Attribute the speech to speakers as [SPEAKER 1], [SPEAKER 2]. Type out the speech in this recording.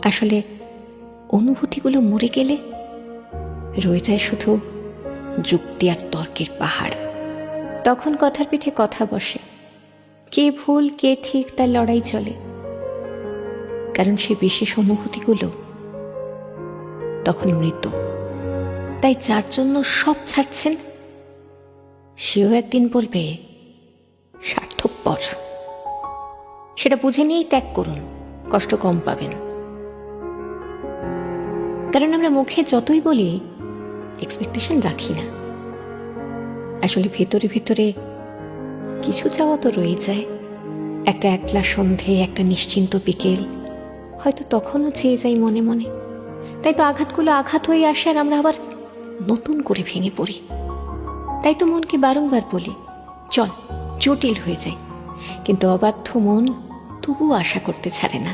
[SPEAKER 1] আসলে অনুভূতিগুলো মরে গেলে রয়ে যায় শুধু যুক্তি আর তর্কের পাহাড়। তখন কথার পিঠে কথা বসে, কে ভুল কে ঠিক তার লড়াই চলে। কারণ সে বিশেষ অনুভূতিগুলো তখন মৃত। তাই যার জন্য সব ছাড়ছেন সেও একদিন বলবে স্বার্থপর। সেটা বুঝে নিয়েই ত্যাগ করুন, কষ্ট কম পাবেন। কারণ আমরা মুখে যতই বলি এক্সপেকটেশন রাখি না, আসলে ভেতরে ভেতরে কিছু চাওয়া তো রয়ে যায়। একটা একলা সন্ধে, একটা নিশ্চিন্ত বিকেল, হয়তো তখনও চেয়ে যাই মনে মনে। তাই তো আঘাতগুলো আঘাত হয়ে আসে আর আমরা আবার নতুন করে ভেঙে পড়ি। তাই তো মনকে বারংবার বলি, চল জটিল হয়ে যায়। কিন্তু অবাধ্য মন তবুও আশা করতে ছাড়ে না।